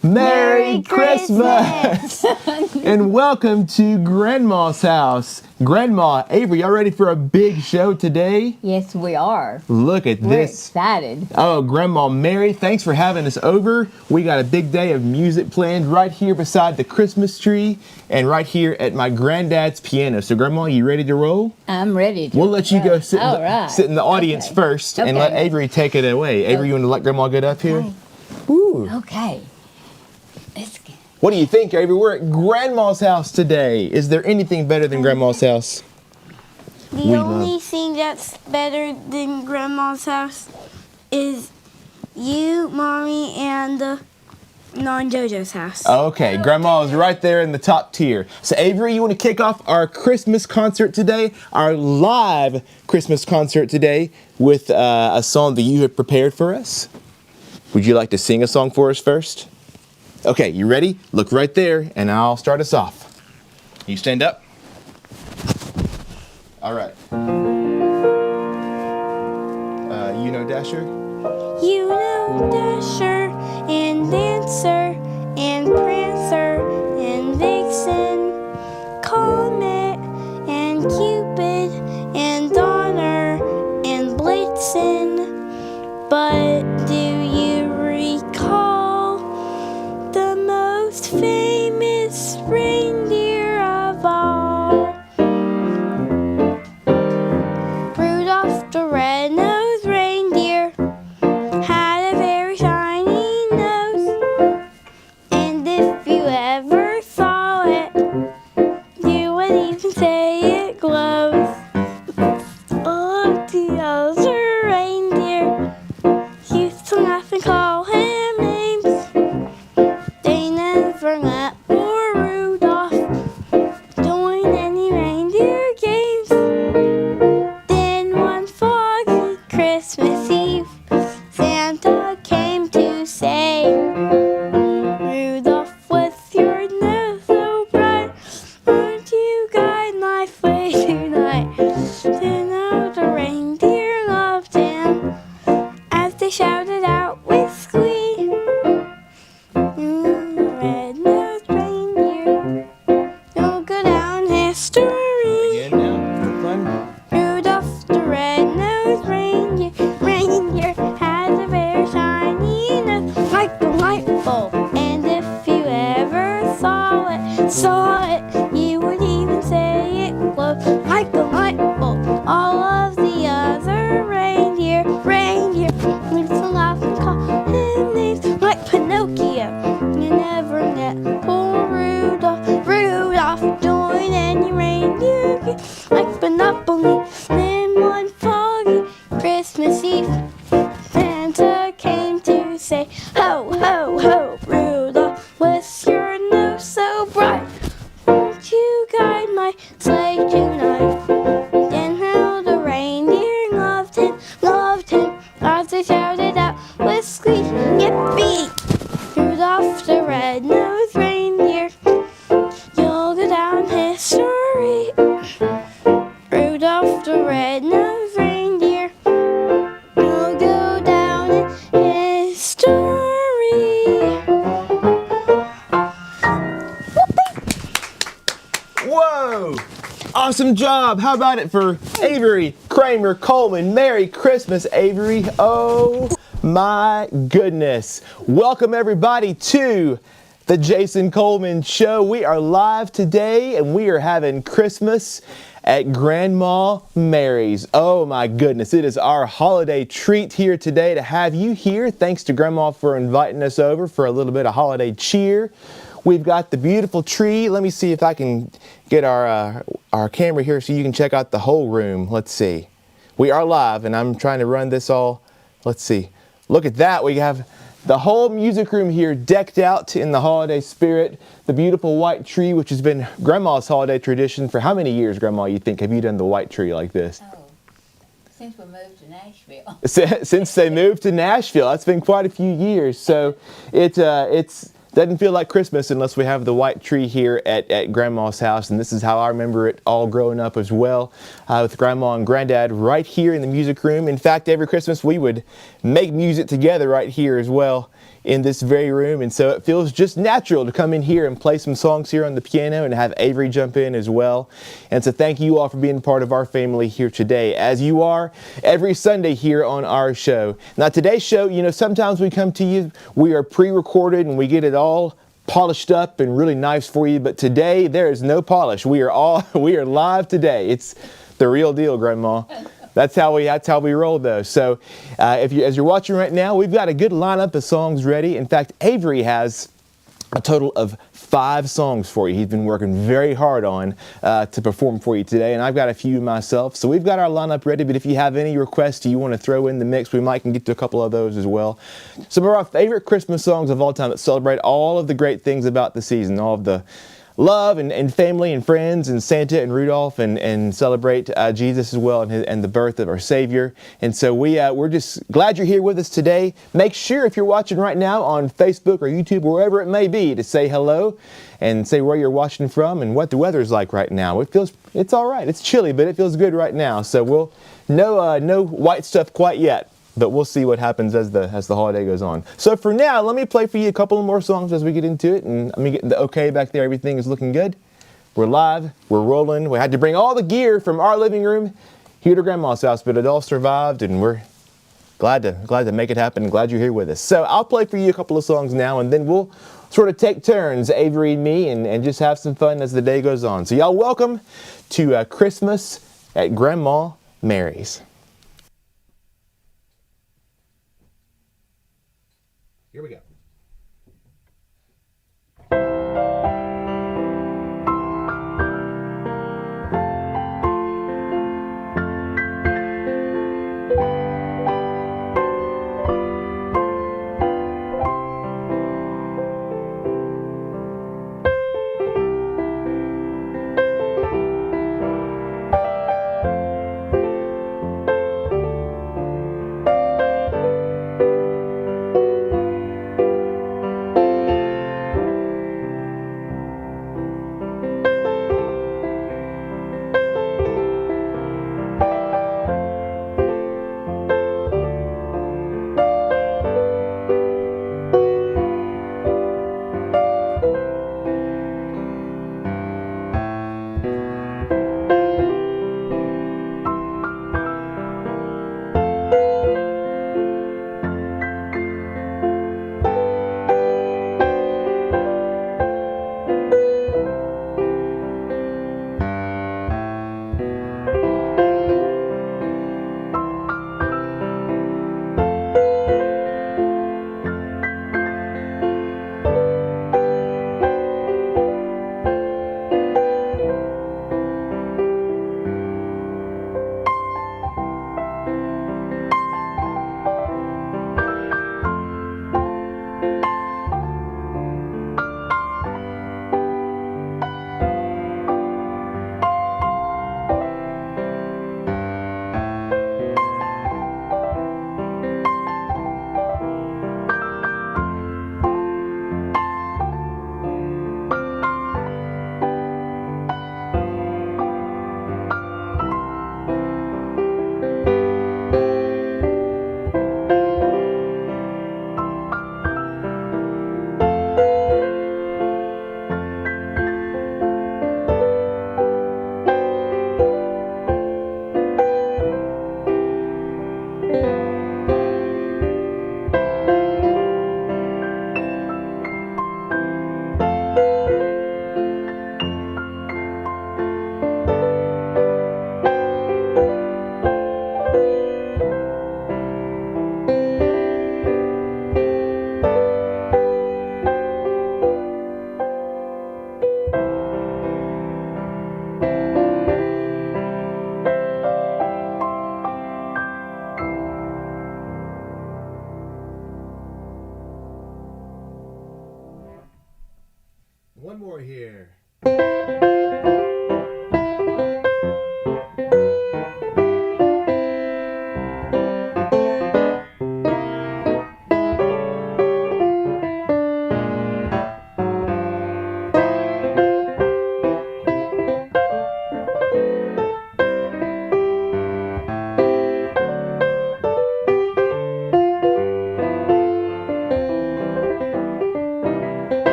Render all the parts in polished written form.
Merry Christmas! And welcome to Grandma's house. Grandma, Avery, y'all ready for a big show today? Yes, we are. Look at We're this. excited. Oh, Grandma Mary, thanks for having us over. We got a big day of music planned right here beside the Christmas tree and right here at my granddad's piano. So, Grandma, you ready to roll? I'm ready to We'll let you go sit, sit in the audience Okay. first and Okay. let Avery take it away. Avery, you want to let Grandma get up here? Ooh. Okay. Let's get... What do you think, Avery? We're at Grandma's house today. Is there anything better than Grandma's house? The only thing that's better than Grandma's house is you, Mommy, and the non-JoJo's house. Okay, Grandma is right there in the top tier. So, Avery, you want to kick off our Christmas concert today, our live Christmas concert today, with a song that you have prepared for us? Would you like to sing a song for us first? Okay, you ready? Look right there, and I'll start us off. You stand up. All right. You know Dasher? You know Dasher and Dancer and Prancer and Vixen, Comet and Cupid and Donner and Blitzen. But do you recall the most famous reindeer of all? Rudolph the Red-Nosed reindeer had a very shiny nose, and if you ever saw it, you would even say it glows. All of the other reindeer used to laugh and call him names. They never let poor Rudolph join any reindeer games. Then one foggy Christmas Eve, Santa came to say, Rudolph, with your nose so bright, won't you guide my sleigh tonight? Then all the reindeer loved him as they shouted out with glee. Red-nosed reindeer, you'll go down history. Again now, for fun. Rudolph the Red-Nosed reindeer had a very shiny nose like a light bulb. And if you ever saw it, you would even say it glowed like a light bulb. All of the other reindeer used to laugh and call him names like Pinocchio. You never met poor Rudolph join any reindeer game like Monopoly. Then one foggy Christmas Eve, Santa came to say, ho, ho, ho, Rudolph, with your nose so bright, won't you guide my sleigh tonight? Then how the reindeer loved him, as they shouted out with glee, yippee! Rudolph the Red-Nosed reindeer, you'll go down history. Rudolph the Red-Nosed reindeer, you'll go down in history. Whoa! Awesome job! How about it for Avery Cramer Coleman? Merry Christmas, Avery. Oh my goodness. Welcome everybody to the Jason Coleman Show. We are live today and we are having Christmas at Grandma Mary's. Oh my goodness, it is our holiday treat here today to have you here. Thanks to Grandma for inviting us over for a little bit of holiday cheer. We've got the beautiful tree. Let me see if I can get our camera here so you can check out the whole room. Let's see. We are live and I'm trying to run this all. Let's see. Look at that. We have the whole music room here decked out in the holiday spirit. The beautiful white tree, which has been Grandma's holiday tradition for how many years, Grandma, you think, have you done the white tree like this? Oh, since we moved to Nashville. Since they moved to Nashville. That's been quite a few years. So it's doesn't feel like Christmas unless we have the white tree here at Grandma's house. And this is how I remember it all growing up as well, with Grandma and Granddad right here in the music room. In fact, every Christmas we would make music together right here as well in this very room, and so it feels just natural to come in here and play some songs here on the piano and have Avery jump in as well. And so thank you all for being part of our family here today, as you are every Sunday here on our show. Now today's show, you know, sometimes we come to you, we are pre-recorded and we get it all polished up and really nice for you, but today there is no polish. We are live today. It's the real deal, Grandma. That's how we roll though. So as you're watching right now, we've got a good lineup of songs ready. In fact, Avery has a total of 5 songs for you. He's been working very hard on to perform for you today, and I've got a few myself. So we've got our lineup ready, but if you have any requests you want to throw in the mix, we might can get to a couple of those as well. Some of our favorite Christmas songs of all time that celebrate all of the great things about the season, all of the love and family and friends and Santa and Rudolph and celebrate Jesus as well and the birth of our Savior. And so we're just glad you're here with us today. Make sure if you're watching right now on Facebook or YouTube or wherever it may be to say hello and say where you're watching from and what the weather's like right now. It's all right. It's chilly, but it feels good right now. So no white stuff quite yet. But we'll see what happens as the holiday goes on. So for now, let me play for you a couple more songs as we get into it. And let me get the okay back there. Everything is looking good. We're live. We're rolling. We had to bring all the gear from our living room here to Grandma's house, but it all survived, and we're glad to make it happen and glad you're here with us. So I'll play for you a couple of songs now, and then we'll sort of take turns, Avery and me, and just have some fun as the day goes on. So y'all welcome to Christmas at Grandma Mary's. Here we go. One more here.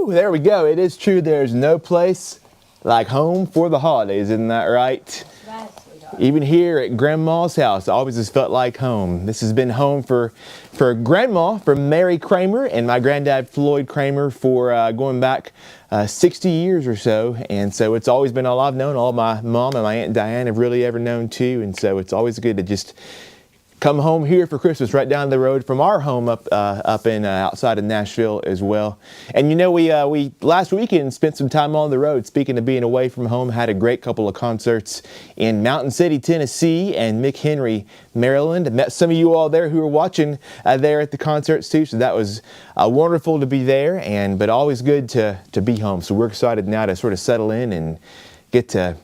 Woo, there we go. It is true. There's no place like home for the holidays. Isn't that right? Right, sweetheart. Even here at Grandma's house, it always has felt like home. This has been home for Grandma, for Mary Cramer, and my Grandad Floyd Cramer for going back 60 years or so. And so it's always been all I've known. All my mom and my Aunt Diane have really ever known too. And so it's always good to just come home here for Christmas, right down the road from our home up in outside of Nashville as well. And you know, we last weekend spent some time on the road. Speaking of being away from home, had a great couple of concerts in Mountain City, Tennessee, and McHenry, Maryland. Met some of you all there who were watching there at the concerts too. So that was wonderful to be there, but always good to be home. So we're excited now to sort of settle in and get to.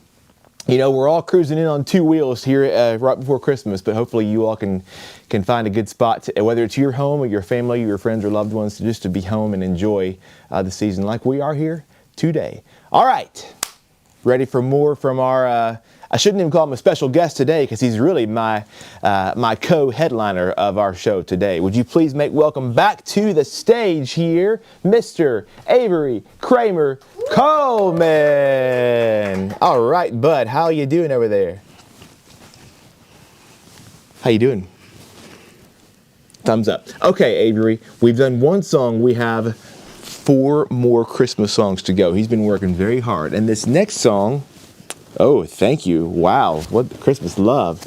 You know, we're all cruising in on two wheels here right before Christmas, but hopefully you all can find a good spot, whether it's your home or your family, your friends or loved ones, just to be home and enjoy the season like we are here today. All right, ready for more from our, I shouldn't even call him a special guest today because he's really my co-headliner of our show today. Would you please make welcome back to the stage here, Mr. Avery Cramer Coleman. All right, bud, how you doing over there? How you doing? Thumbs up. Okay, Avery, we've done one song. We have 4 more Christmas songs to go. He's been working very hard. And this next song, oh, thank you. Wow, what Christmas love.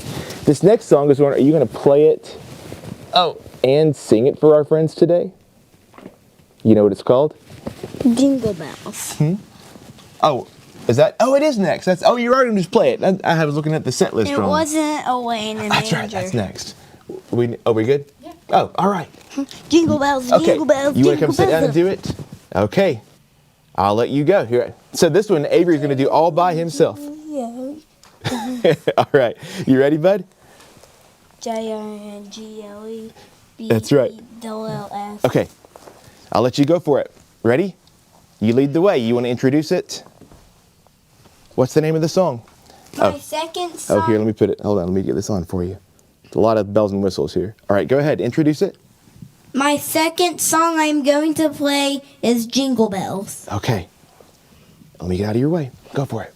This next song is one, are you going to play it? Oh, and sing it for our friends today? You know what it's called? Jingle bells. Oh, is that? Oh, it is next. Oh, you're already going to just play it. I was looking at the set list It wrong. wasn't away in the manger. That's right. That's next. We good? Yeah. Oh, all right. Jingle bells, Okay. jingle bells, You want to come sit jingle down and do it? Okay. I'll let you go. Here. So this one, Avery's going to do all by himself. Yeah. All right. You ready, bud? Jingle. That's right. Okay. I'll let you go for it. Ready? You lead the way. You want to introduce it? What's the name of the song? My second song. Oh, here, let me put it. Hold on, let me get this on for you. There's a lot of bells and whistles here. All right, go ahead. Introduce it. My second song I'm going to play is Jingle Bells. Okay. Let me get out of your way. Go for it.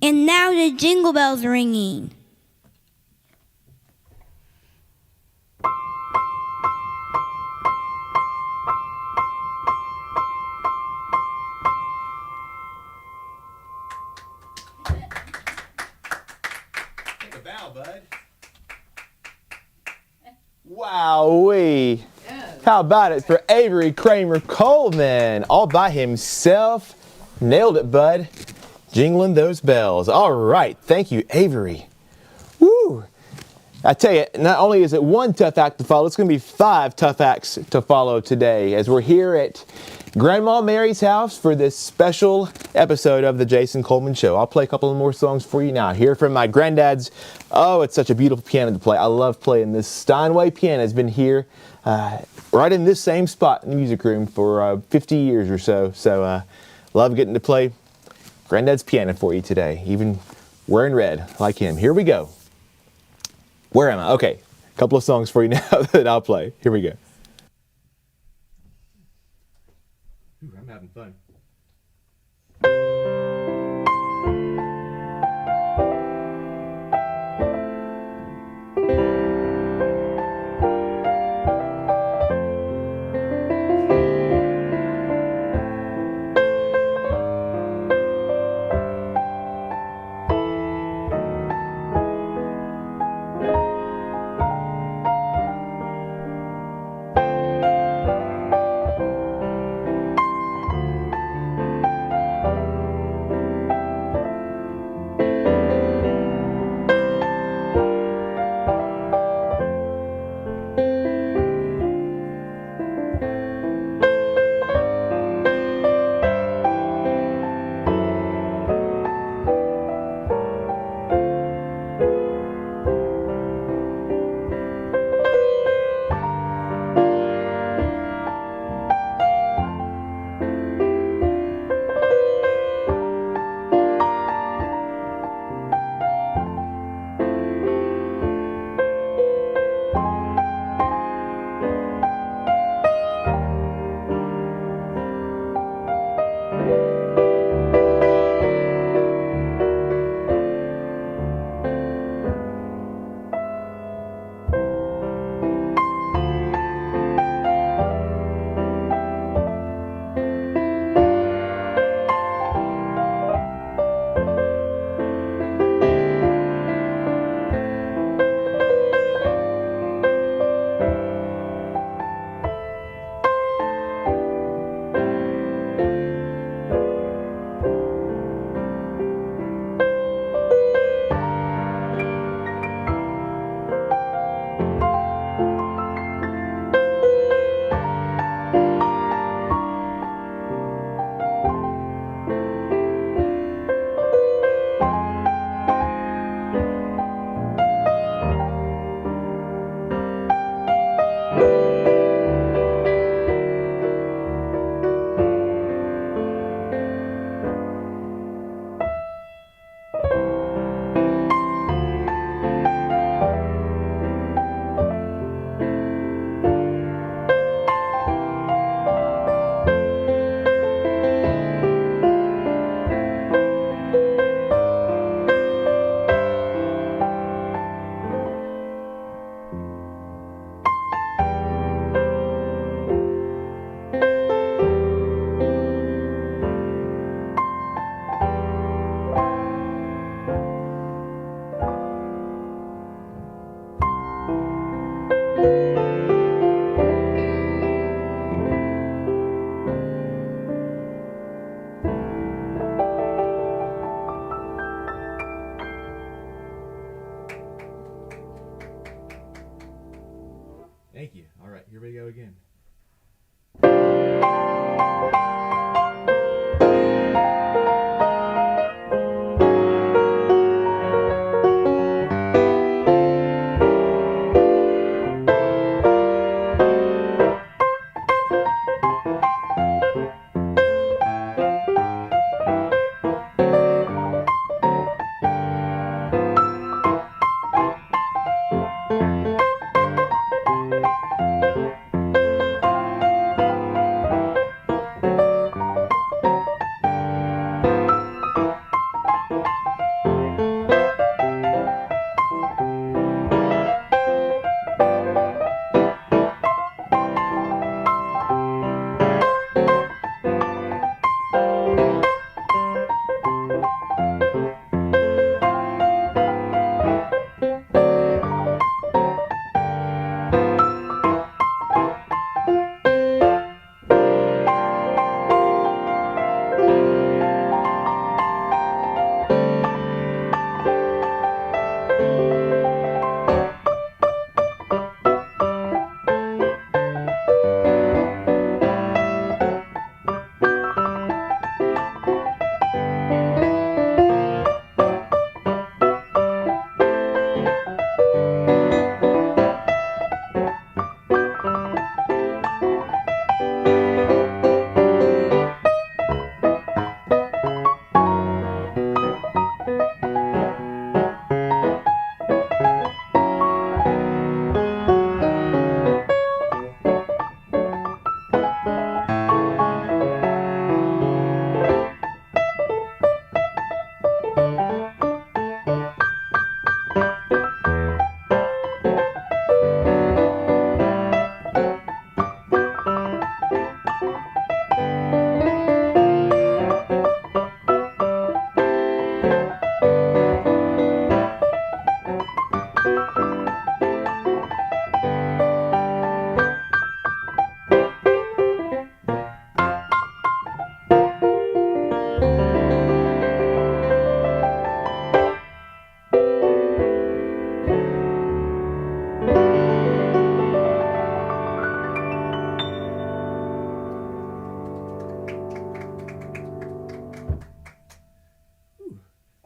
And now the jingle bells are ringing. Take a bow, bud. Wowee. How about it for Avery Cramer Coleman? All by himself. Nailed it, bud. Jingling those bells. All right. Thank you, Avery. Woo. I tell you, not only is it one tough act to follow, it's going to be 5 tough acts to follow today as we're here at Grandma Mary's house for this special episode of the Jason Coleman Show. I'll play a couple of more songs for you now. Here from my granddad's, oh, it's such a beautiful piano to play. I love playing this. Steinway piano has been here right in this same spot in the music room for 50 years or so. So love getting to play Granddad's piano for you today, even wearing red like him. Here we go. Where am I? Okay, a couple of songs for you now that I'll play. Here we go. Ooh, I'm having fun.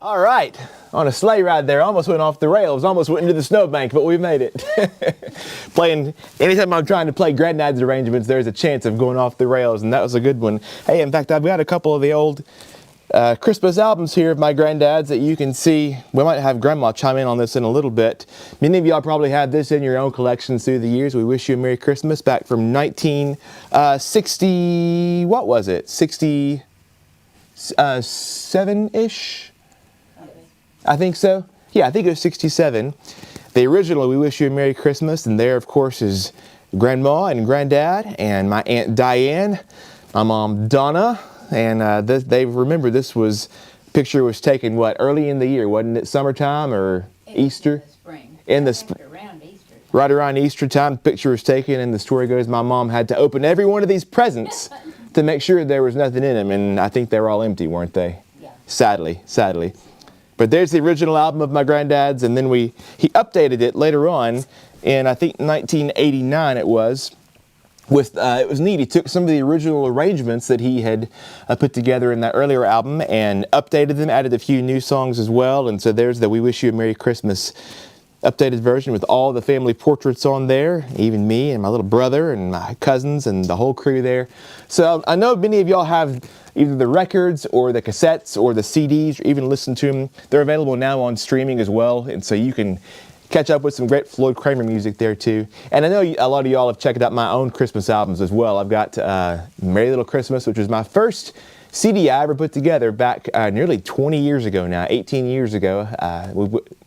All right, on a sleigh ride there, almost went off the rails, almost went into the snowbank, but we made it. Anytime I'm trying to play Grandad's arrangements, there's a chance of going off the rails, and that was a good one. Hey, in fact, I've got a couple of the old Christmas albums here of my Granddad's that you can see. We might have Grandma chime in on this in a little bit. Many of y'all probably had this in your own collections through the years. We wish you a Merry Christmas back from 1960, what was it? 67-ish? I think so. Yeah, I think it was 67. The original We Wish You a Merry Christmas, and there, of course, is Grandma and Grandad and my Aunt Diane, my mom Donna, and they remember this picture was taken, what, early in the year, wasn't it? Summertime or Easter? In the spring. Around Easter. Right around Easter time, the picture was taken, and the story goes my mom had to open every one of these presents to make sure there was nothing in them, and I think they were all empty, weren't they? Yeah. Sadly. But there's the original album of my Granddad's, and then he updated it later on in, I think, 1989 it was. It was neat. He took some of the original arrangements that he had put together in that earlier album and updated them, added a few new songs as well. And so there's the We Wish You a Merry Christmas updated version with all the family portraits on there, even me and my little brother and my cousins and the whole crew there. So I know many of y'all have either the records or the cassettes or the CDs or even listen to them. They're available now on streaming as well, and so you can catch up with some great Floyd Cramer music there too. And I know a lot of y'all have checked out my own Christmas albums as well. I've got Merry Little Christmas, which was my first CD I ever put together back nearly 20 years ago now, 18 years ago.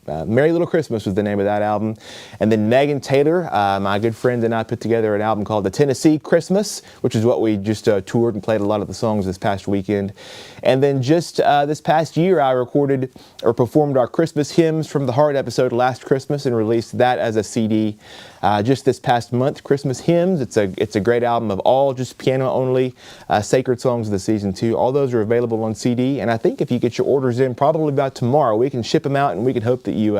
Merry Little Christmas was the name of that album. And then Megan Taylor, my good friend, and I put together an album called The Tennessee Christmas, which is what we just toured and played a lot of the songs this past weekend. And then just this past year, I recorded or performed our Christmas Hymns from the Heart episode last Christmas and released that as a CD just this past month, Christmas Hymns. It's a great album of all just piano only sacred songs of the season too. All those are available on CD, and I think if you get your orders in probably about tomorrow, we can ship them out, and we can hope that you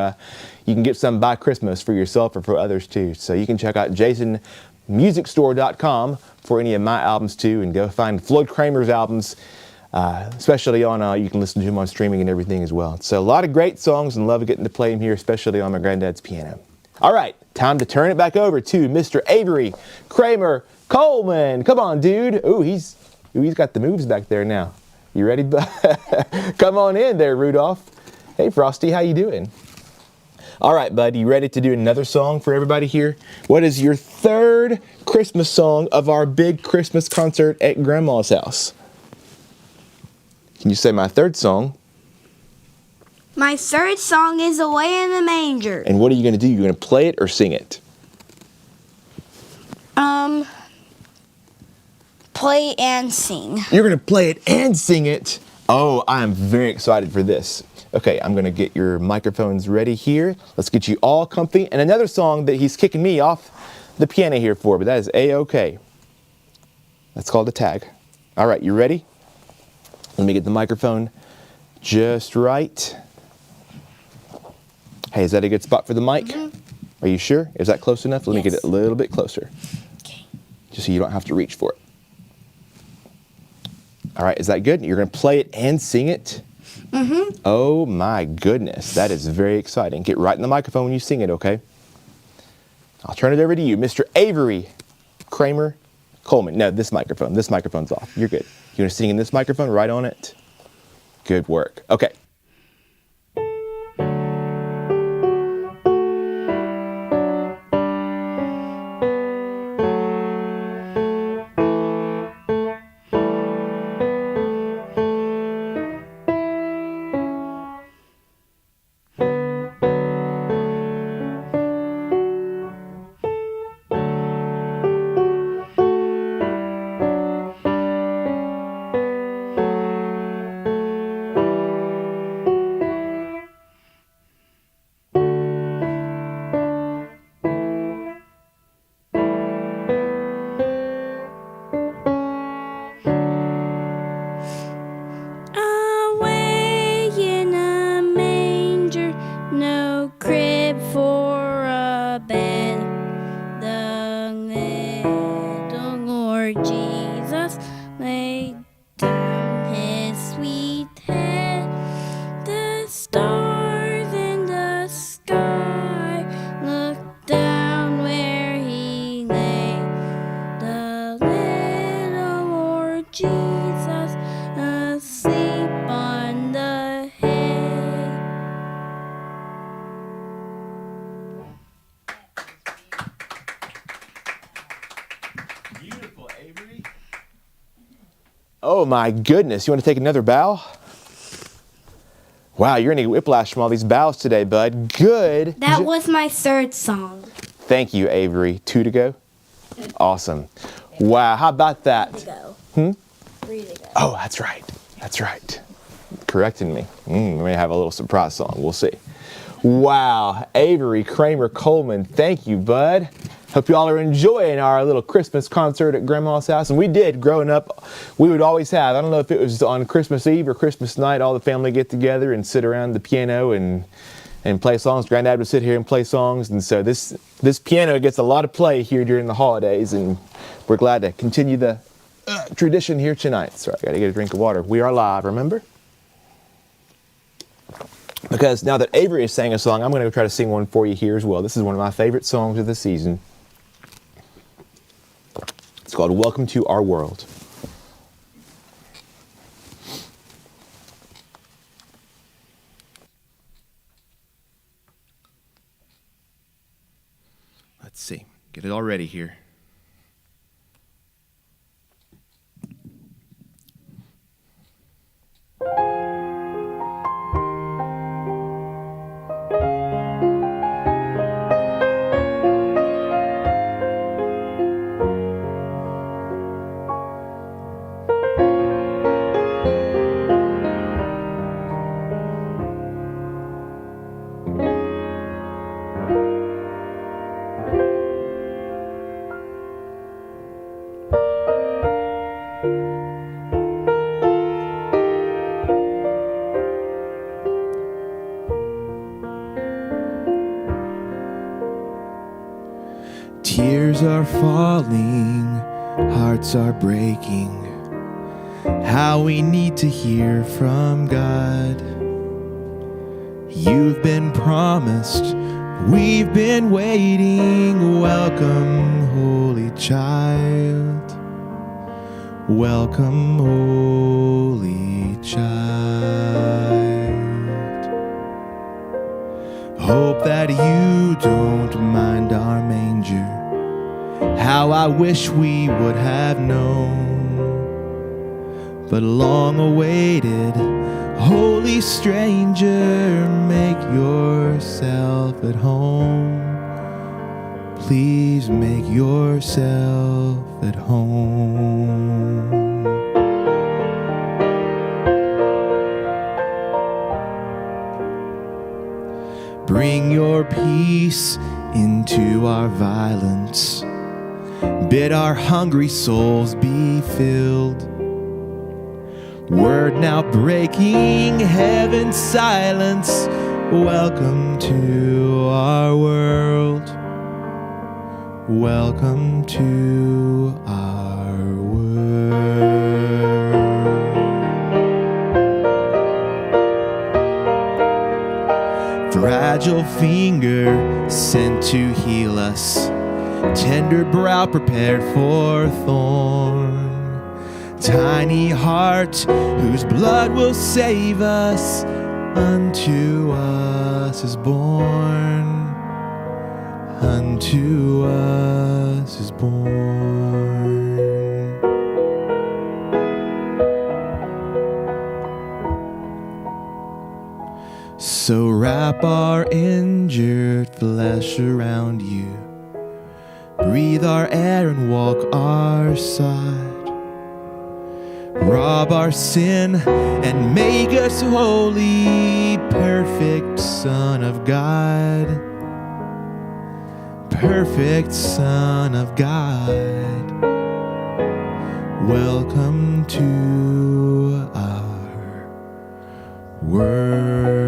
can get some by Christmas for yourself or for others too. So you can check out jasonmusicstore.com for any of my albums too, and go find Floyd Cramer's albums, especially on, you can listen to them on streaming and everything as well. So a lot of great songs, and love getting to play them here, especially on my Granddad's piano. All right, time to turn it back over to Mr. Avery Cramer Coleman. Come on, dude. Ooh, he's got the moves back there now. You ready? Come on in there, Rudolph. Hey, Frosty, how you doing? All right, bud, you ready to do another song for everybody here? What is your third Christmas song of our big Christmas concert at Grandma's house? Can you say my third song? My third song is Away in the Manger. And what are you going to do? You're going to play it or sing it? Play and sing. You're going to play it and sing it? Oh, I am very excited for this. Okay, I'm going to get your microphones ready here. Let's get you all comfy. And another song that he's kicking me off the piano here for, but that is A-OK. That's called a tag. All right, you ready? Let me get the microphone just right. Hey, is that a good spot for the mic? Mm-hmm. Are you sure? Is that close enough? Let me get it a little bit closer. Okay. Just so you don't have to reach for it. All right, is that good? You're going to play it and sing it? Mm-hmm. Oh my goodness, that is very exciting. Get right in the microphone when you sing it, okay? I'll turn it over to you, Mr. Avery Cramer Coleman. No, this microphone's off. You're good. You want to sing in this microphone, right on it? Good work. Okay. Oh my goodness, you want to take another bow? Wow, you're gonna get whiplash from all these bows today, bud. Good. That was my third song. Thank you, Avery. 2 to go? Awesome. Wow, how about that? 3 to go. 3 to go. Oh, that's right. That's right. Correcting me. We may have a little surprise song. We'll see. Wow, Avery Cramer Coleman, thank you, bud. Hope you all are enjoying our little Christmas concert at Grandma's house. And we did, growing up, we would always have, I don't know if it was on Christmas Eve or Christmas night, all the family get together and sit around the piano and play songs. Granddad would sit here and play songs. And so this piano gets a lot of play here during the holidays. And we're glad to continue the tradition here tonight. Sorry, I gotta get a drink of water. We are live, remember? Because now that Avery is saying a song, I'm going to try to sing one for you here as well. This is one of my favorite songs of the season. It's called Welcome to Our World. Let's see. Get it all ready here. Tears are falling, hearts are breaking. How we need to hear from God. You've been promised, we've been waiting. Welcome, Holy Child. Welcome, Holy Child. Hope that you don't mind our manger. How I wish we would have known. But long awaited, holy stranger, make yourself at home. Please make yourself at home. Bring your peace into our violence. Bid our hungry souls be filled. Word now breaking heaven's silence. Welcome to our world. Welcome to our world. Fragile finger sent to heal us. Tender brow prepared for thorn. Tiny heart whose blood will save us. Unto us is born. Unto us is born. So wrap our injured flesh around you. Breathe our air and walk our side. Rob our sin and make us holy. Perfect Son of God. Perfect Son of God. Welcome to our world.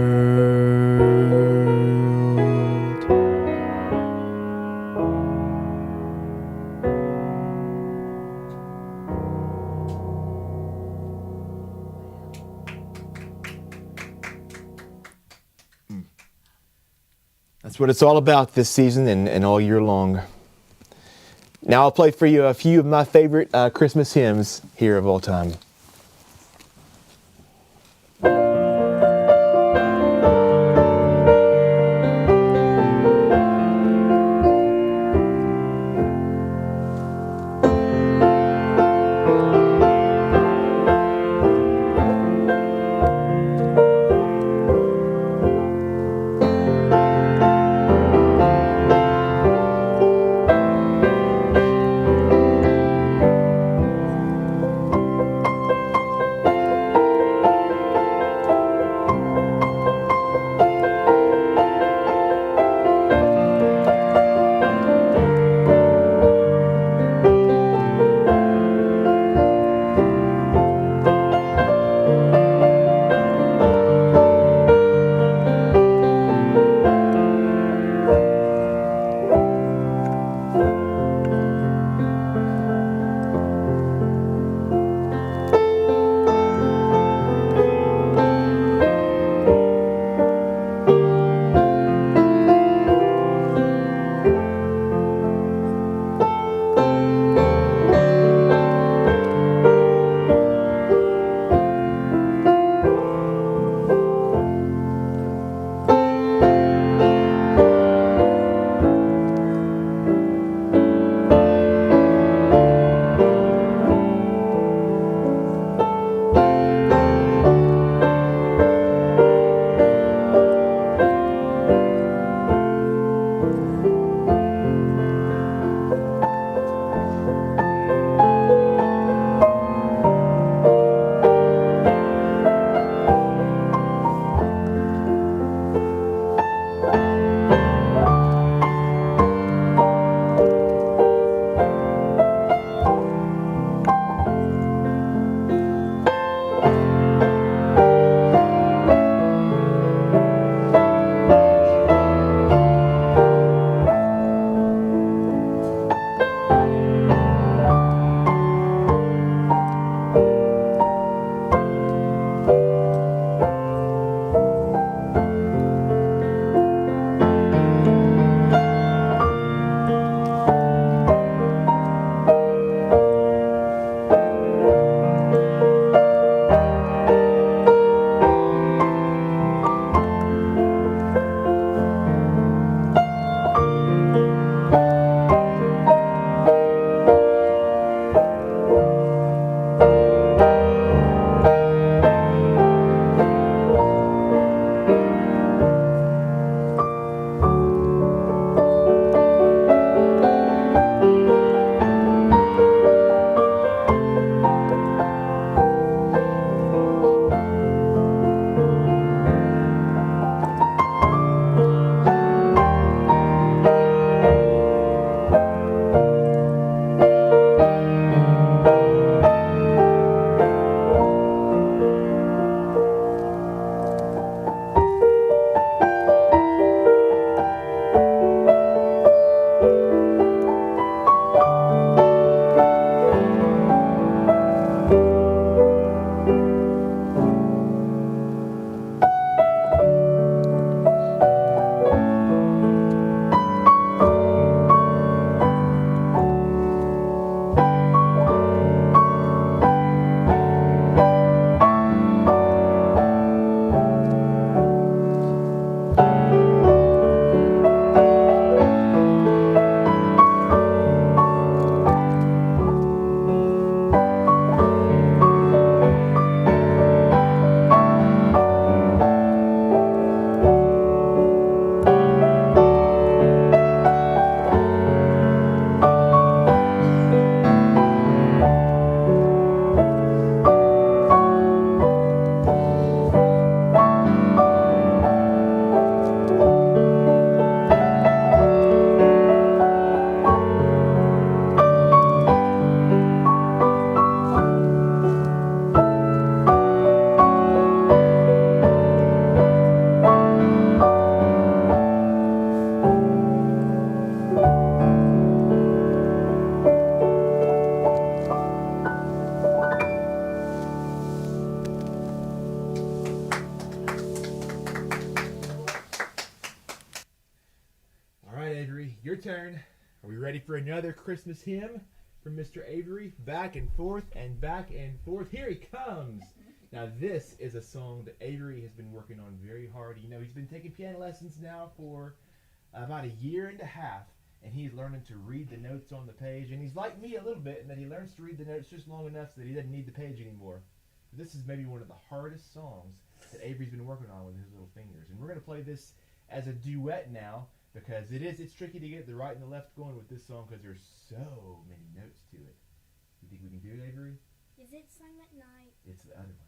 That's what it's all about this season and all year long. Now I'll play for you a few of my favorite Christmas hymns here of all time. your turn. Are we ready for another Christmas hymn from Mr. Avery? Back and forth and back and forth. Here he comes. Now this is a song that Avery has been working on very hard. You know, he's been taking piano lessons now for about a year and a half, and he's learning to read the notes on the page. And he's like me a little bit in that he learns to read the notes just long enough so that he doesn't need the page anymore. This is maybe one of the hardest songs that Avery's been working on with his little fingers. And we're going to play this as a duet now, because it's tricky to get the right and the left going with this song because there's so many notes to it. You think we can do it, Avery? Is it Silent Night? It's the other one.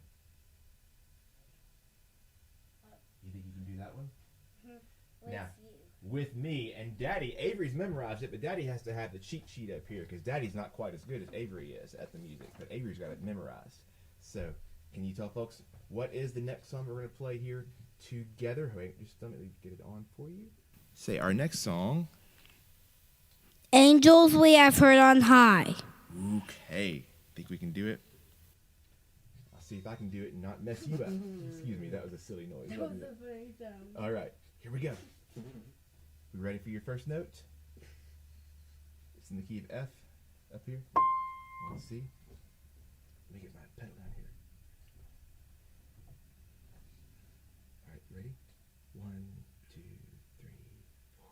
You think you can do that one? With now, you. with me and Daddy, Avery's memorized it, but Daddy has to have the cheat sheet up here because Daddy's not quite as good as Avery is at the music, but Avery's got it memorized. So, can you tell folks what is the next song we're going to play here together? Wait, just let me get it on for you. Say our next song. Angels we have heard on high. Okay, think we can do it? I'll see if I can do it and not mess you up. Excuse me, that was a silly noise. That wasn't was it? a very dumb. All right, here we go. We ready for your first note? It's in the key of F up here. Let's see. Let me get my pen down here. All right, ready? 1, 2, 3, 4.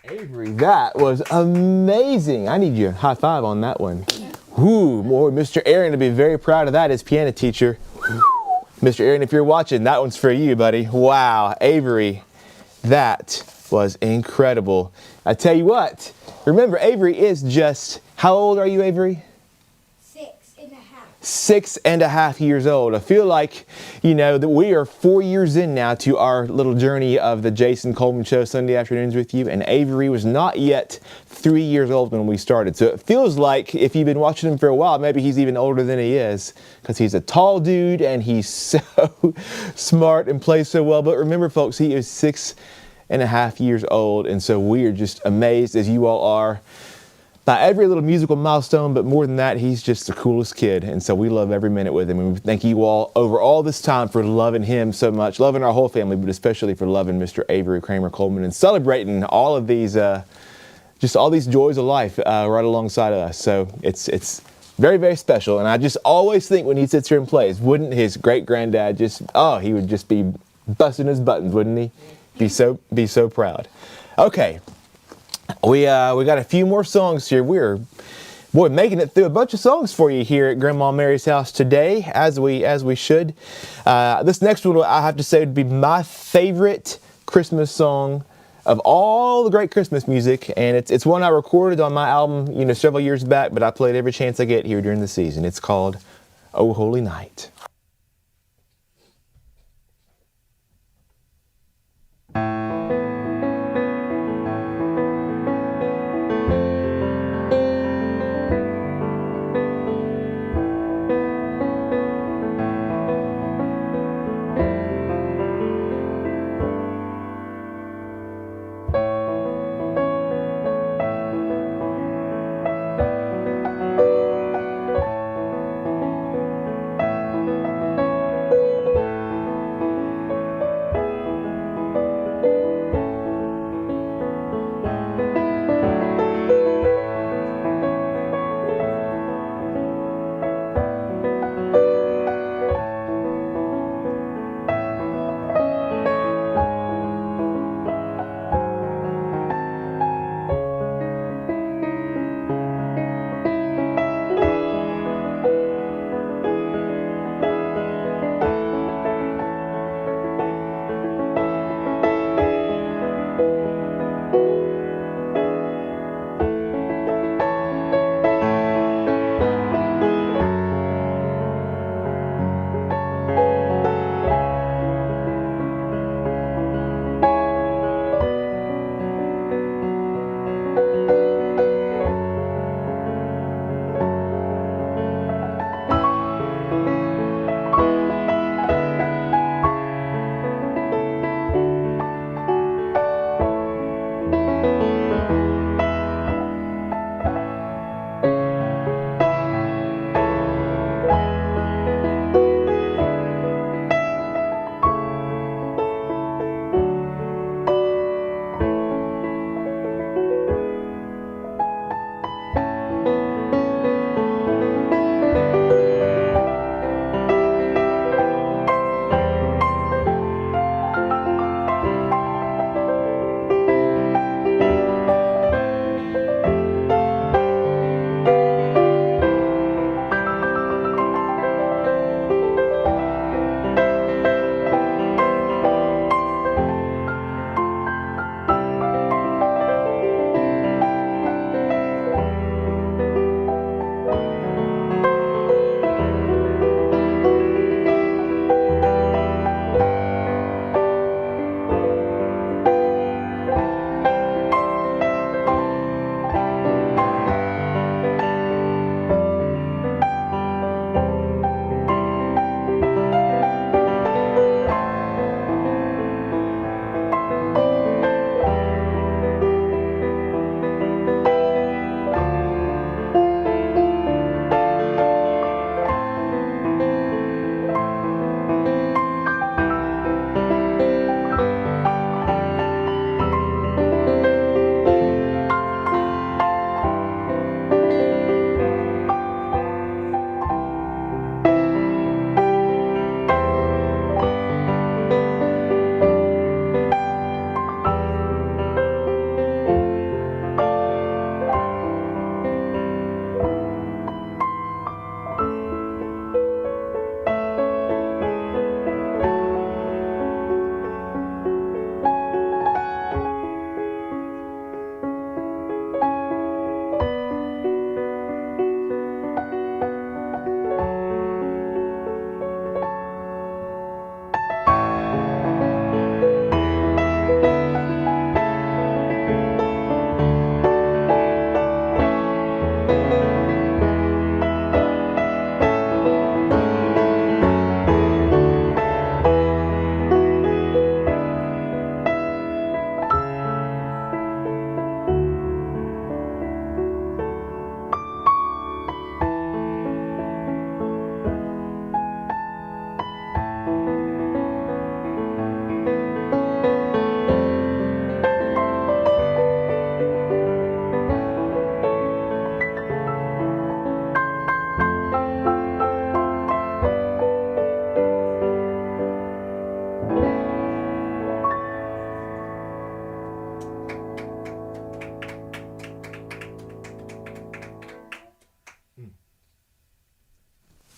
Avery, that was amazing. I need you a high five on that one. Ooh, more Mr. Aaron to be very proud of that as piano teacher. Mr. Aaron, if you're watching, that one's for you, buddy. Wow, Avery, that was incredible. I tell you what, remember, Avery is just, how old are you, Avery? 6.5 years old. I feel like, you know, that we are 4 years in now to our little journey of the Jason Coleman Show Sunday afternoons with you, and Avery was not yet 3 years old when we started. So it feels like if you've been watching him for a while, maybe he's even older than he is, because he's a tall dude and he's so smart and plays so well. But remember, folks, he is 6.5 years old, and so we are just amazed, as you all are, by every little musical milestone, but more than that, he's just the coolest kid, and so we love every minute with him. And we thank you all over all this time for loving him so much, loving our whole family, but especially for loving Mr. Avery Cramer Coleman and celebrating all of these, just all these joys of life right alongside of us. So it's very, very special, and I just always think when he sits here and plays, wouldn't his great granddad just, oh, he would just be busting his buttons, wouldn't he? Be so proud. Okay. We got a few more songs here. We're making it through a bunch of songs for you here at Grandma Mary's house today, as we should. This next one, I have to say, would be my favorite Christmas song of all the great Christmas music, and it's one I recorded on my album, you know, several years back, but I played every chance I get here during the season. It's called "Oh Holy Night."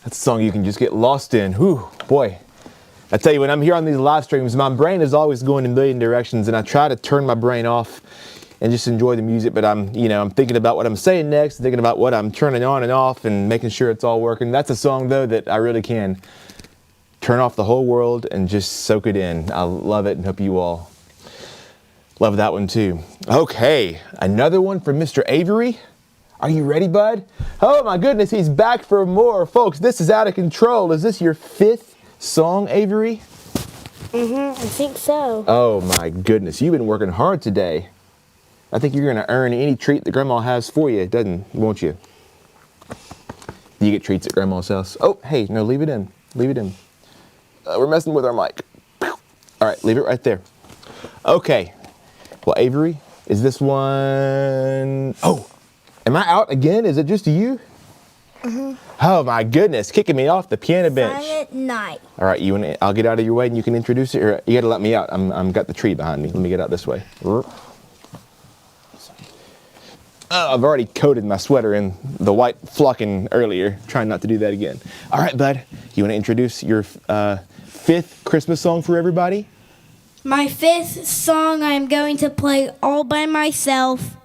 That's a song you can just get lost in. Whew, boy. I tell you, when I'm here on these live streams, my brain is always going in a million directions, and I try to turn my brain off and just enjoy the music, but I'm thinking about what I'm saying next, thinking about what I'm turning on and off and making sure it's all working. That's a song, though, that I really can turn off the whole world and just soak it in. I love it and hope you all love that one, too. Okay, another one from Mr. Avery. Are you ready, bud? Oh, my goodness, he's back for more. Folks, this is out of control. Is this your 5th song, Avery? I think so. Oh, my goodness. You've been working hard today. I think you're going to earn any treat that Grandma has for you, won't you? You get treats at Grandma's house. Oh, hey, no, leave it in. Leave it in. We're messing with our mic. All right, leave it right there. Okay. Well, Avery, is this one... Oh! Am I out again? Is it just you? Oh my goodness, kicking me off the piano bench. Silent Night. All right, I'll get out of your way and you can introduce it. Or you got to let me out. I'm got the tree behind me. Let me get out this way. I've already coated my sweater in the white flocking earlier. Trying not to do that again. All right, bud. You want to introduce your 5th Christmas song for everybody? My 5th song I'm going to play all by myself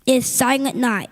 is Silent Night.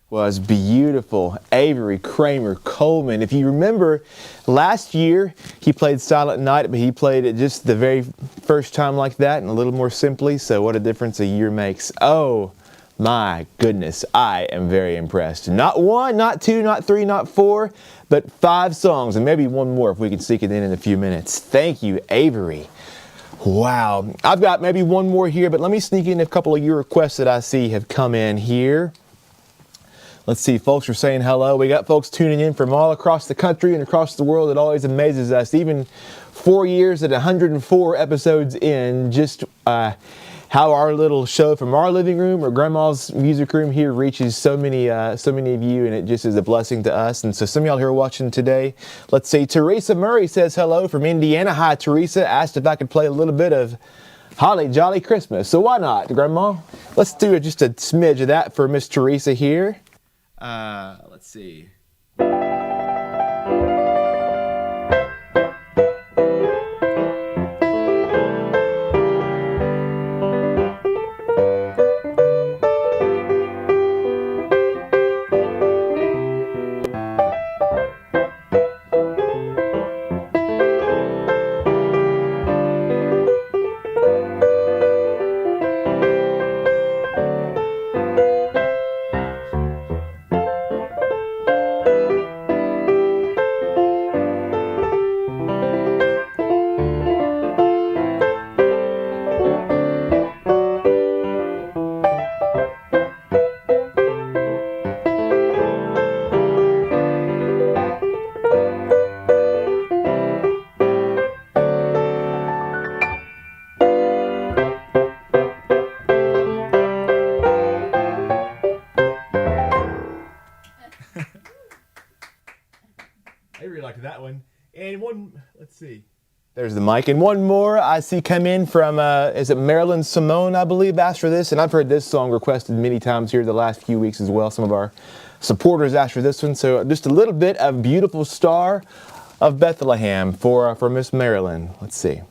Was beautiful. Avery Cramer Coleman. If you remember, last year he played Silent Night, but he played it just the very first time like that and a little more simply, so what a difference a year makes. Oh my goodness, I am very impressed. Not 1, not 2, not 3, not 4, but 5 songs, and maybe one more if we can sneak it in a few minutes. Thank you, Avery. Wow. I've got maybe one more here, but let me sneak in a couple of your requests that I see have come in here. Let's see, folks are saying hello. We got folks tuning in from all across the country and across the world. It always amazes us, even 4 years at 104 episodes in, just how our little show from our living room or Grandma's music room here reaches so many of you, and it just is a blessing to us. And so some of y'all who are watching today, let's see, Teresa Murray says hello from Indiana. Hi, Teresa. Asked if I could play a little bit of Holly Jolly Christmas. So why not, Grandma? Let's do just a smidge of that for Miss Teresa here. Let's see. that one. And one, let's see. There's the mic. And one more I see come in from, is it Marilyn Simone, I believe, asked for this. And I've heard this song requested many times here the last few weeks as well. Some of our supporters asked for this one. So just a little bit of Beautiful Star of Bethlehem for Miss Marilyn. Let's see.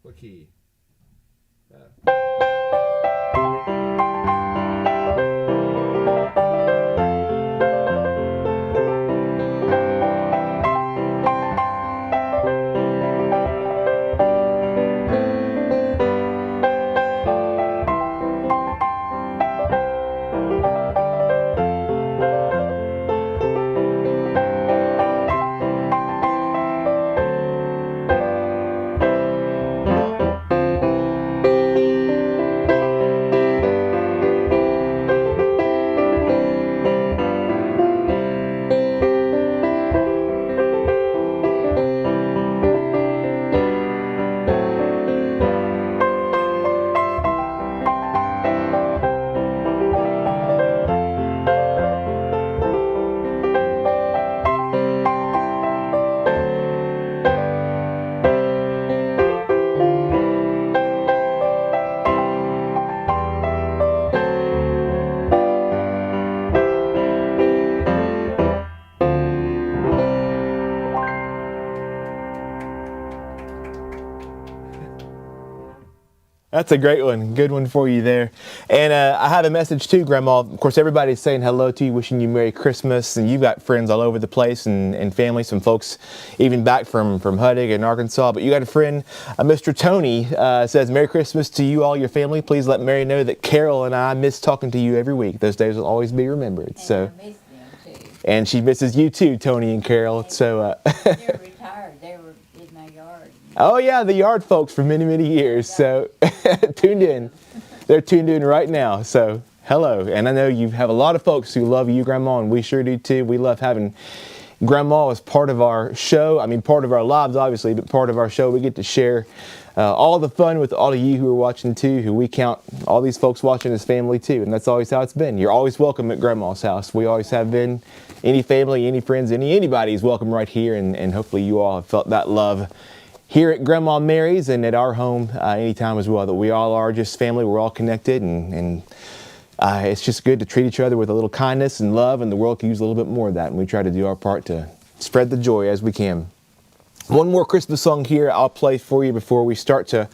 What key? That's a great one. Good one for you there. And I have a message too, Grandma. Of course, everybody's saying hello to you, wishing you Merry Christmas. And you've got friends all over the place and family, some folks even back from Huttig and Arkansas. But you got a friend, Mr. Tony, says, Merry Christmas to you, all your family. Please let Mary know that Carol and I miss talking to you every week. Those days will always be remembered. So, I miss them too. and she misses you too, Tony and Carol. So, They're retired. They were in my yard. oh yeah, the yard folks for many, many years. So tuned in. They're tuned in right now. So hello. And I know you have a lot of folks who love you, Grandma, and we sure do too. We love having Grandma as part of our show. I mean, part of our lives, obviously, but part of our show. We get to share all the fun with all of you who are watching too, who we count all these folks watching as family too. And that's always how it's been. You're always welcome at Grandma's house. We always have been. Any family, any friends, anybody is welcome right here. And hopefully you all have felt that love here at Grandma Mary's and at our home anytime as well, that we all are just family. We're all connected, and it's just good to treat each other with a little kindness and love, and the world can use a little bit more of that, and we try to do our part to spread the joy as we can. One more Christmas song here I'll play for you before we start to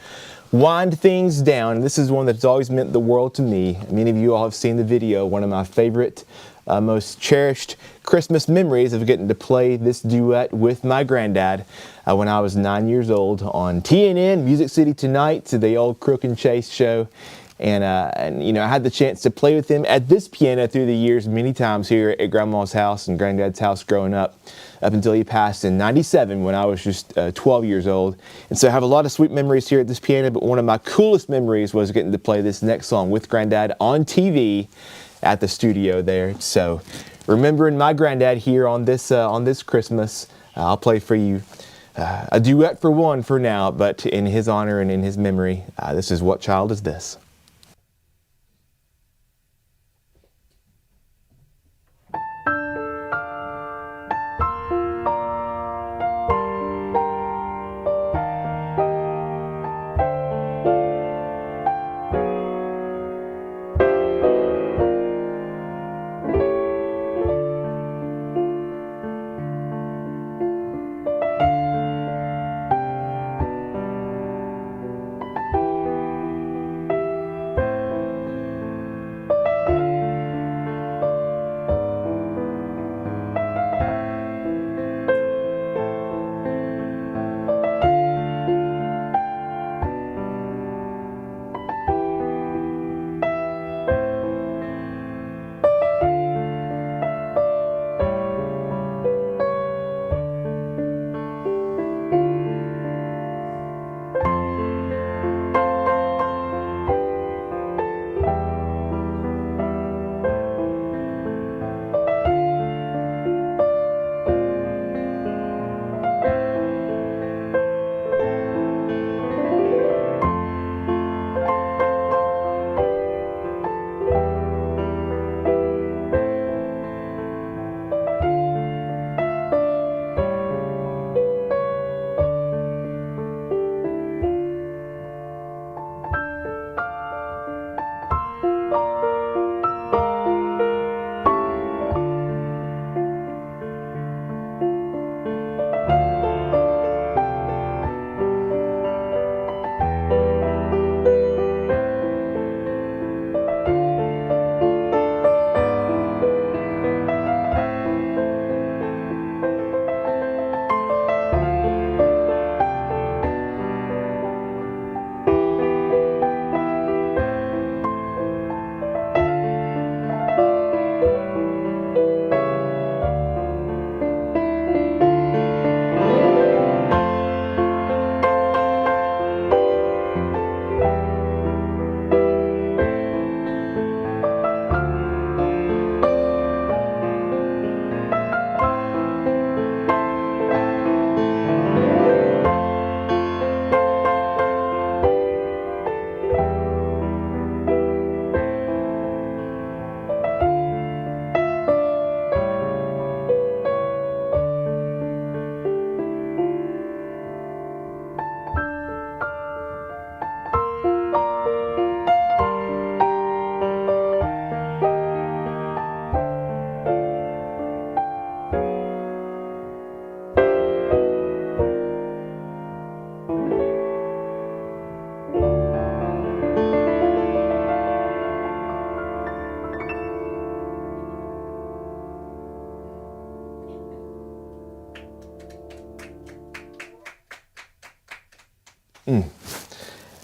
wind things down. And this is one that's always meant the world to me. Many of you all have seen the video. One of my favorite, most cherished Christmas memories of getting to play this duet with my granddad when I was 9 years old on TNN, Music City Tonight, to the old Crook and Chase show. And you know, I had the chance to play with him at this piano through the years many times here at Grandma's house and Granddad's house growing up until he passed in '97 when I was just 12 years old. And so I have a lot of sweet memories here at this piano, but one of my coolest memories was getting to play this next song with Granddad on TV at the studio there. So remembering my granddad here on this Christmas, I'll play for you a duet for one for now, but in his honor and in his memory, this is What Child Is This?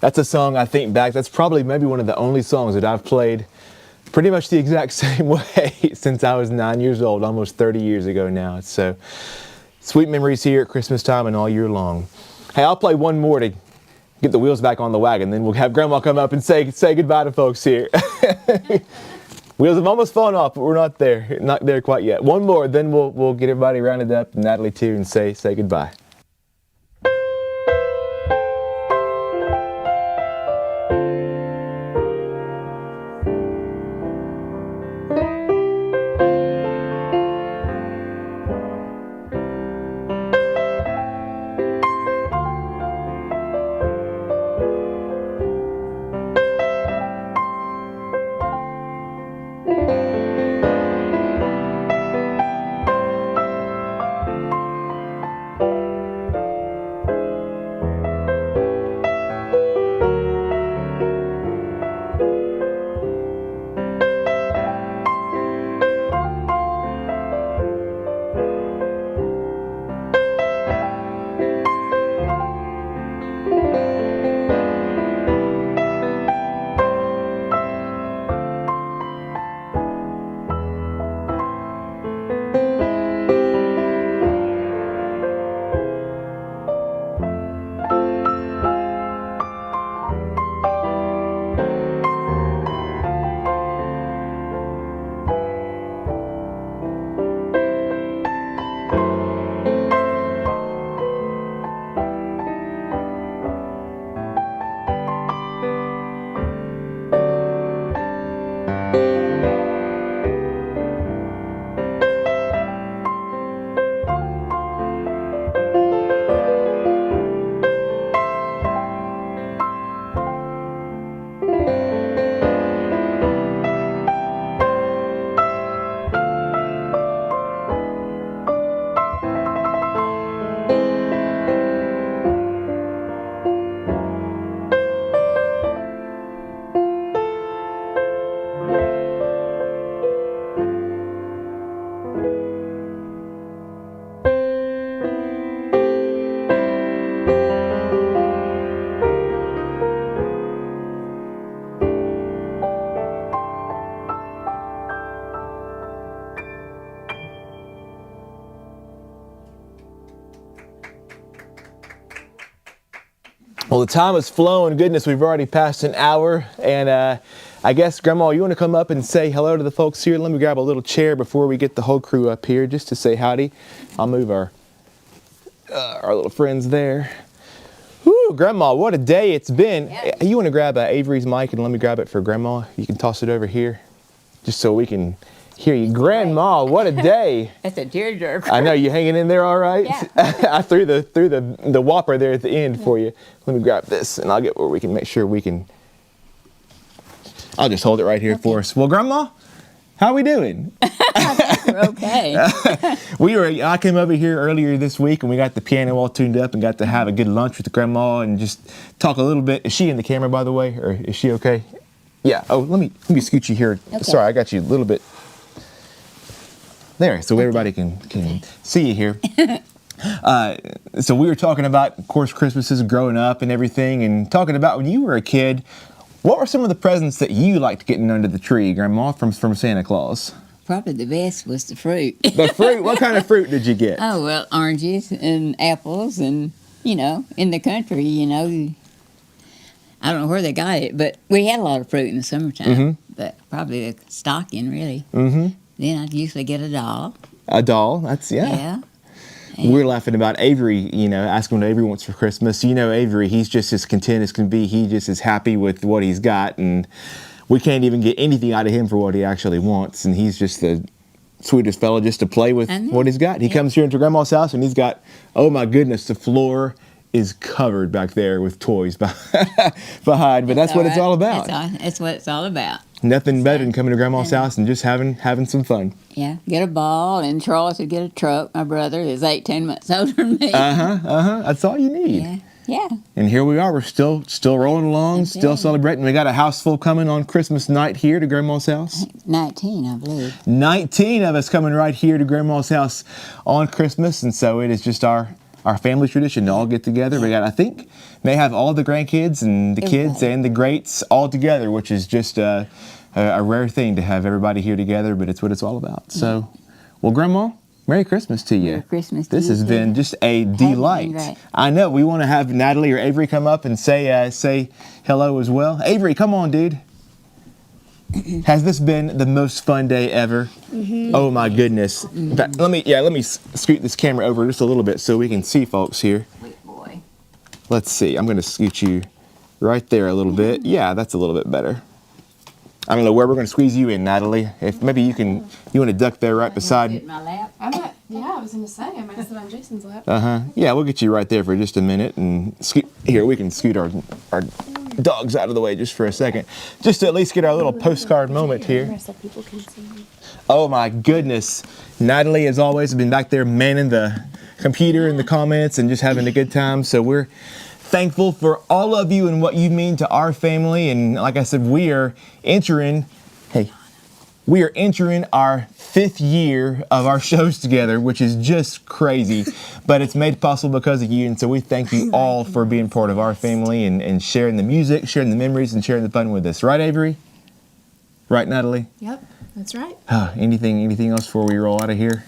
That's a song I think back. That's probably maybe one of the only songs that I've played pretty much the exact same way since I was 9 years old, almost 30 years ago now. So sweet memories here at Christmas time and all year long. Hey, I'll play one more to get the wheels back on the wagon. Then we'll have Grandma come up and say goodbye to folks here. Wheels have almost fallen off, but we're not there quite yet. One more, then we'll get everybody rounded up, Natalie too, and say goodbye. Well, the time has flown. Goodness, we've already passed an hour. And I guess, Grandma, you want to come up and say hello to the folks here? Let me grab a little chair before we get the whole crew up here just to say howdy. I'll move our little friends there. Woo, Grandma, what a day it's been. Yeah. You want to grab Avery's mic and let me grab it for Grandma? You can toss it over here just so we can hear you. Grandma, what a day. That's a tearjerker. I know, you hanging in there all right? Yeah. I threw the whopper there at the end for you. Let me grab this and I'll get where we can make sure we can. I'll just hold it right here for us. Well, Grandma, how we doing? We're okay. I came over here earlier this week and we got the piano all tuned up and got to have a good lunch with the Grandma and just talk a little bit. Is she in the camera, by the way, or is she okay? Yeah. Oh, let me scoot you here. Okay. Sorry, I got you a little bit. There, so everybody can see you here. So we were talking about, of course, Christmases growing up and everything, and talking about when you were a kid, what were some of the presents that you liked getting under the tree, Grandma, from Santa Claus? Probably the best was the fruit. The fruit? What kind of fruit did you get? Oh, well, oranges and apples and, in the country, I don't know where they got it, but we had a lot of fruit in the summertime. But probably a stocking, really. Then I'd usually get a doll. A doll? That's, yeah. We're laughing about Avery, asking what Avery wants for Christmas. Avery, he's just as content as can be. He just is happy with what he's got, and we can't even get anything out of him for what he actually wants. And he's just the sweetest fellow just to play with what he's got. He comes here into Grandma's house, and he's got, oh my goodness, the floor is covered back there with toys behind. But that's what it's all about. That's what it's all about. Nothing better than coming to Grandma's house and just having some fun. Yeah, get a ball, and Charles would get a truck. My brother is 18 months older than me. That's all you need. Yeah. And here we are. We're still rolling along, still celebrating. We got a house full coming on Christmas night here to Grandma's house. 19, I believe. 19 of us coming right here to Grandma's house on Christmas, and so it is just our our family tradition to all get together. We got, I think, may have all the grandkids and the kids and the greats all together, which is just a rare thing to have everybody here together, but it's what it's all about. So, well, Grandma, Merry Christmas to you. Merry Christmas to This you, has been just a delight. great. I know. We want to have Natalie or Avery come up and say hello as well. Avery, come on, dude. Has this been the most fun day ever? Oh my goodness. In fact, let me scoot this camera over just a little bit so we can see folks here. Sweet boy. Let's see. I'm going to scoot you right there a little bit. Yeah, that's a little bit better. I don't know where we're going to squeeze you in, Natalie. If maybe you want to duck there right beside. My lap. I was gonna say I might sit on Jason's lap. Yeah, we'll get you right there for just a minute and scoot. Here, we can scoot our dogs out of the way just for a second, just to at least get our little postcard moment here. So people can see me. Oh my goodness. Natalie, as always, has been back there manning the computer and the comments and just having a good time. So we're thankful for all of you and what you mean to our family. And like I said, we are entering our 5th year of our shows together, which is just crazy, but it's made possible because of you. And so we thank you all for being part of our family and sharing the music, sharing the memories, and sharing the fun with us. Right, Avery? Right, Natalie? Yep, that's right. Anything else before we roll out of here?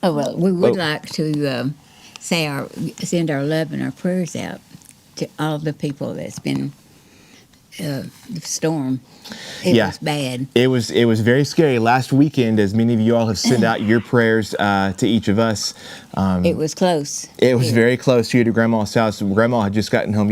Oh, well, we would like to send our love and our prayers out to all the people that's been the storm. It was bad. It was very scary. Last weekend, as many of you all have sent out your prayers to each of us. It was close. It was very close here to Grandma's house. Grandma had just gotten home.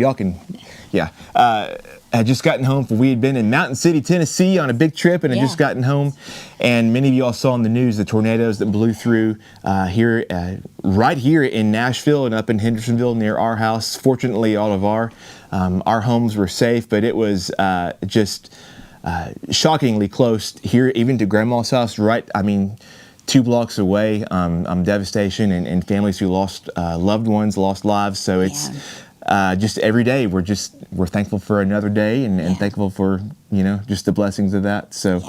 Had just gotten home. We had been in Mountain City, Tennessee on a big trip and had just gotten home. And many of you all saw in the news the tornadoes that blew through right here in Nashville and up in Hendersonville near our house. Fortunately, all of our homes were safe, but it was just shockingly close here, even to Grandma's house, 2 blocks away. Devastation and families who lost loved ones, lost lives. So it's just every day we're thankful for another day and thankful for just the blessings of that. So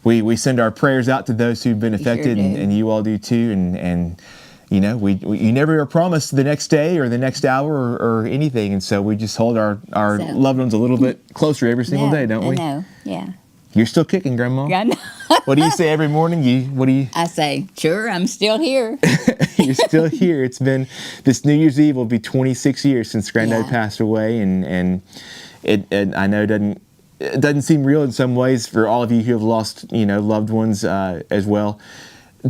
we send our prayers out to those who've been affected, and you all do too. And you never are promised the next day or the next hour or anything, and so we just hold our loved ones a little bit closer every single day, don't we? I know. Yeah. You're still kicking, Grandma. I know. What do you say every morning? I say, sure, I'm still here. You're still here. It's been, this New Year's Eve will be 26 years since Granddad passed away, and it I know it doesn't seem real in some ways for all of you who have lost loved ones as well.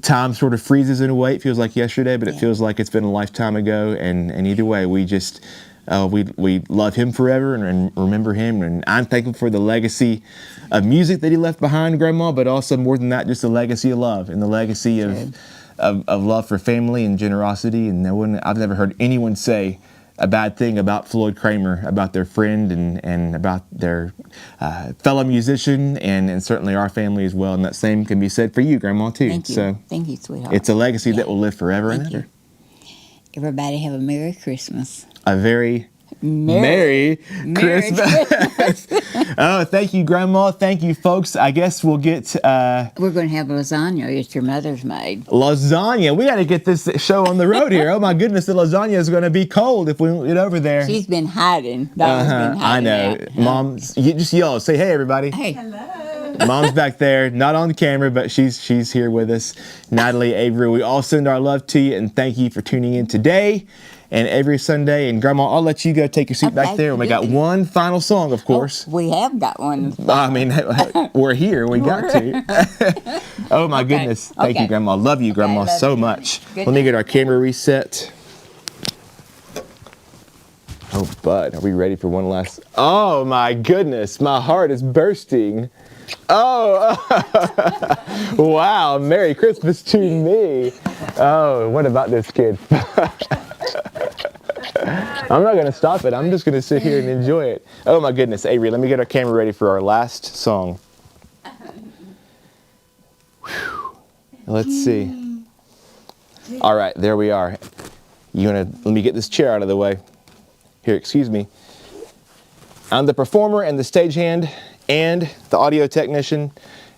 Time sort of freezes in a way. It feels like yesterday, but it feels like it's been a lifetime ago. And either way, we just we love him forever and remember him. And I'm thankful for the legacy of music that he left behind, Grandma, but also more than that, just the legacy of love and the legacy of love for family and generosity. And I've never heard anyone say a bad thing about Floyd Cramer, about their friend and about their fellow musician and certainly our family as well. And that same can be said for you, Grandma, too. Thank you. So thank you, sweetheart. It's a legacy that will live forever and ever. Everybody have a Merry Christmas. A very Merry Christmas. Oh, thank you, Grandma. Thank you, folks. I guess we'll get... We're going to have lasagna that your mother's made. Lasagna. We got to get this show on the road here. Oh, my goodness. The lasagna is going to be cold if we don't get over there. She's been hiding. I know. Out. Mom, you just yell. Say, hey, everybody. Hey. Hello. Mom's back there, not on the camera, but she's here with us. Natalie, Avery, we all send our love to you and thank you for tuning in today and every Sunday. And Grandma, I'll let you go take your seat back there. And we got one final song, of course. We have got one. I mean, we're here. We got to. Oh, my goodness. Thank you, Grandma. Love you, Grandma, so much. Let me get our camera reset. Oh, bud, are we ready for one last? Oh, my goodness. My heart is bursting. Oh, wow. Merry Christmas to me. Oh, what about this kid? I'm not going to stop it. I'm just going to sit here and enjoy it. Oh, my goodness. Avery, let me get our camera ready for our last song. Whew. Let's see. All right, there we are. Let me get this chair out of the way. Here, excuse me. I'm the performer and the stagehand and the audio technician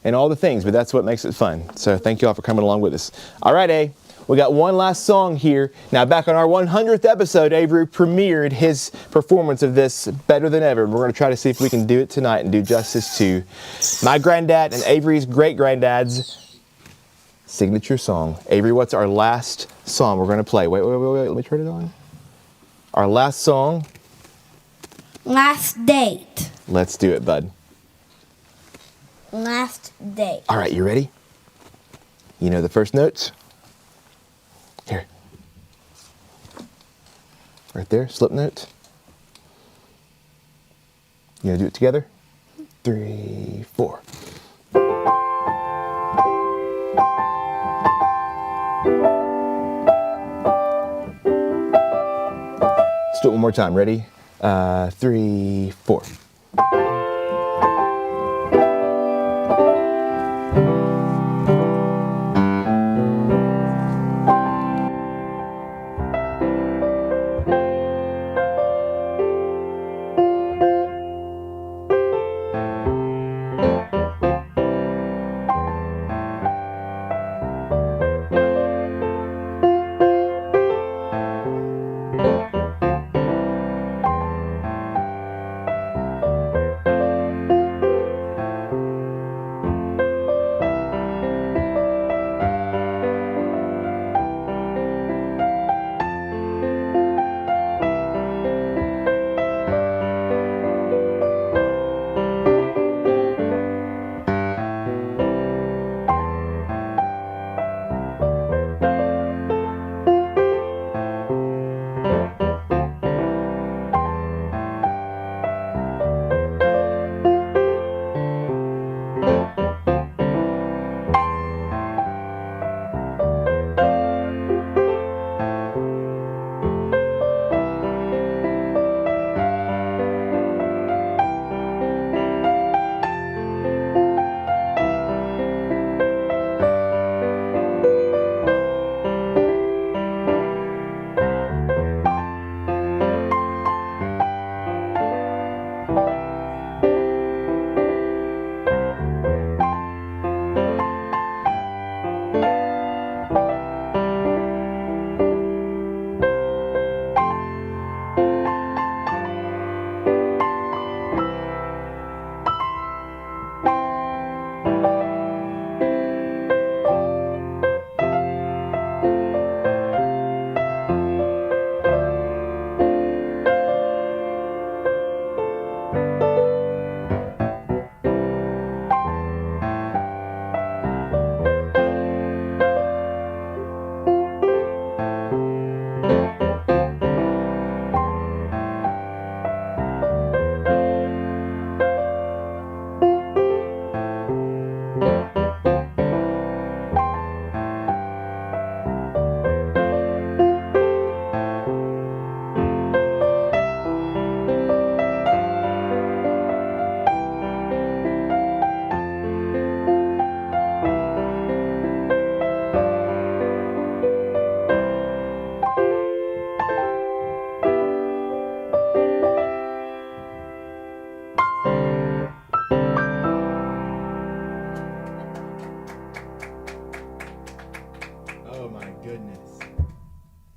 and all the things, but that's what makes it fun. So thank you all for coming along with us. All right, We got one last song here. Now, back on our 100th episode, Avery premiered his performance of this Better Than Ever. We're going to try to see if we can do it tonight and do justice to my granddad and Avery's great-granddad's signature song. Avery, what's our last song we're going to play? Wait, let me turn it on. Our last song. Last date. Let's do it, bud. Last date. All right, you ready? You know the first notes? Here. Right there, slip notes. You gonna do it together? 3, 4. Let's do it one more time. Ready? 3, 4.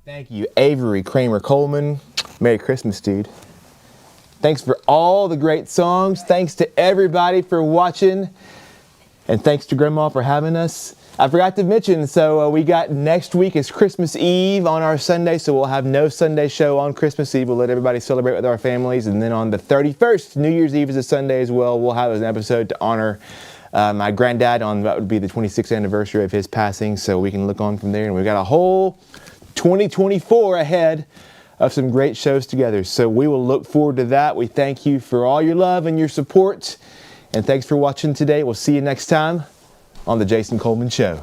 Thank you, Avery Cramer Coleman. Merry Christmas, dude. Thanks for all the great songs. Thanks to everybody for watching. And thanks to Grandma for having us. I forgot to mention, so we got next week is Christmas Eve on our Sunday, so we'll have no Sunday show on Christmas Eve. We'll let everybody celebrate with our families. And then on the 31st, New Year's Eve is a Sunday as well. We'll have an episode to honor my granddad on what would be the 26th anniversary of his passing, so we can look on from there. And we've got a whole 2024 ahead of some great shows together. So we will look forward to that. We thank you for all your love and your support. And thanks for watching today. We'll see you next time on The Jason Coleman Show.